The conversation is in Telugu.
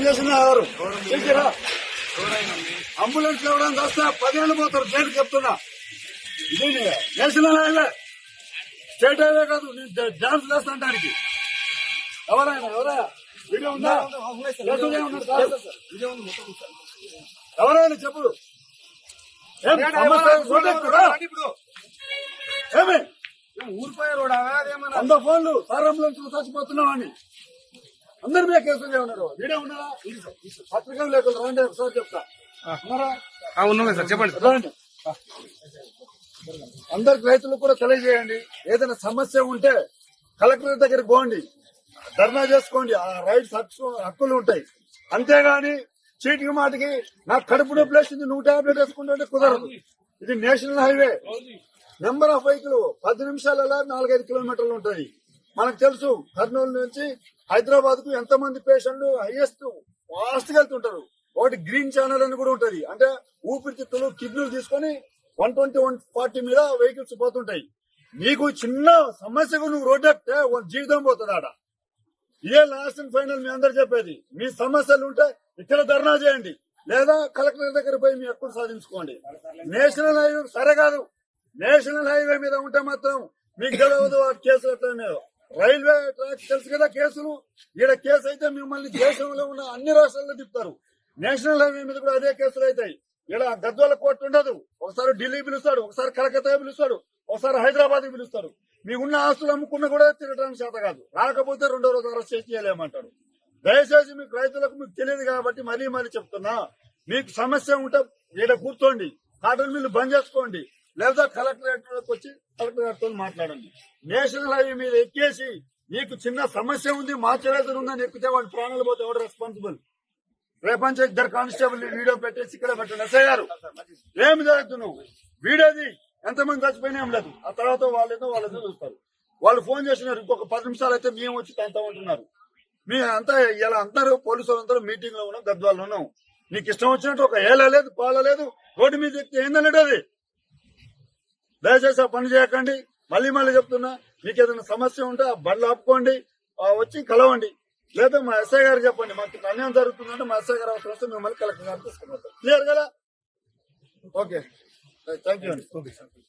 చేసిన ఎవరు చేసారా? అంబులెన్స్ ఎవరైనా వస్తే 10 ఏళ్ళు పోతారు జైలు చెప్తున్నా. ఇది నేషనల్ హైవే, స్టేట్ హైవే కాదు. నేను డాన్స్ వేస్తాను దానికి. ఎవరైనా వీడియో ఉందా? ఎవరైనా చెప్పు. ఏమి ఊరిపోయే రోడా? 100 ఫోన్లు సార్ అంబులెన్స్ చచ్చిపోతున్నాం అని అందరి మీద కేసులు ఏమన్నారు? వీడియో ఉన్నారా? పత్రికలు లేకుండా రండి ఒకసారి చెప్తా. ఉన్నాం సార్, చెప్పండి. రండి. అందరికి రైతులకు కూడా తెలియజేయండి. ఏదైనా సమస్య ఉంటే కలెక్టర్ దగ్గరికి పోండి, ధర్నా చేసుకోండి. ఆ రైట్స్ హక్కులు ఉంటాయి. అంతేగాని చీటికి మాటికి నాకు కడుపు నొప్పి లేచింది 100 టాబ్లెట్ వేసుకుంటుంటే కుదరదు. ఇది national highway. Number of vehicle 10 నిమిషాలలో 4-5 కిలోమీటర్లు ఉంటుంది. మనకు తెలుసు కర్నూలు నుంచి హైదరాబాద్ కు ఎంతమంది పేషెంట్లు హైయెస్ట్ ఫాస్ట్ గా వెళ్తుంటారు. ఒకటి గ్రీన్ ఛానల్ అని కూడా ఉంటది. అంటే ఊపిరితిత్తులు కిడ్నీలు తీసుకొని 120-140 మీద వెహికల్స్ పోతుంటాయి. నీకు చిన్న సమస్యకు నువ్వు రోడ్డు ఎక్కితే జీవితం పోతుంది ఆడ. ఇదే లాస్ట్ అండ్ ఫైనల్ మీ అందరు చెప్పేది. మీ సమస్యలు ఉంటే ఇక్కడ ధర్నా చేయండి, లేదా కలెక్టర్ దగ్గర పోయి మీ హక్కులు సాధించుకోండి. నేషనల్ హైవే సరే కాదు, నేషనల్ హైవే మీద ఉంటే మాత్రం మీకు తెలియదు ఆ కేసులు ఎట్లా. రైల్వే ట్రాక్ తెలుసు కదా కేసులు. ఈడ కేసు అయితే మిమ్మల్ని దేశంలో ఉన్న అన్ని రాష్ట్రాల్లో తిప్పుతారు. నేషనల్ హైవే మీద కూడా అదే కేసులు అవుతాయి. ఈడ గద్వాల కోర్టు ఉండదు. ఒకసారి ఢిల్లీ పిలుస్తాడు, ఒకసారి కలకత్తా పిలుస్తాడు, ఒకసారి హైదరాబాద్ పిలుస్తాడు. మీకున్న ఆస్తులు అమ్ముకున్న కూడా తిరగడానికి చేత కాదు. రాకపోతే 2వ రోజు అరెస్ట్ చేయలేమంటాడు. దయచేసి మీకు రైతులకు మీకు తెలియదు కాబట్టి మరీ చెప్తున్నా. మీకు సమస్య ఉంటే ఈడ కూర్చోండి, కాటన్ మిల్లు బంద్ చేసుకోండి, లేదా కలెక్టరేట్ వచ్చి కలెక్టర్ గారితో మాట్లాడండి. నేషనల్ హైవే మీద ఎక్కేసి నీకు చిన్న సమస్య ఉంది, మార్చరేజర్ ఉందని ఎక్కితే వాడి ప్రాణాలు పోతే ఎవరు రెస్పాన్సిబుల్? రేపంచి 2 కానిస్టేబుల్ వీడియో పెట్టేసి ఇక్కడ పెట్టండి. ఎస్ఐ గారు ఏమి జరుగుతున్నావు? వీడియోది ఎంతమంది చచ్చిపోయినా ఏం లేదు. ఆ తర్వాత వాళ్ళేదో చూస్తారు. వాళ్ళు ఫోన్ చేసినారు, ఇంకొక 10 నిమిషాలు అయితే మేము వచ్చి తంతా ఉంటున్నారు. మీ అంతా ఇలా అందరూ పోలీసులు అందరూ మీటింగ్ లో ఉన్నాం, గద్వాల్లో ఉన్నాం. నీకు ఇష్టం వచ్చినట్టు ఒక ఏలా లేదు పాల లేదు రోడ్డు మీద ఎక్కితే ఏందన్నట్టు అది. దయచేసి ఆ పని చేయకండి. మళ్ళీ చెప్తున్నా, మీకు ఏదైనా సమస్య ఉంటే ఆ బండ్లు ఆపుకోండి, వచ్చి కలవండి, లేదా మా ఎస్ఐ గారు చెప్పండి. మాకు అన్యాయం జరుగుతుందంటే మా ఎస్ఐ గారు అవసరం వస్తే మిమ్మల్ని కలెక్టర్ గారు తీసుకున్నారు. క్లియర్ కదా? ఓకే, థ్యాంక్ యూ అండి.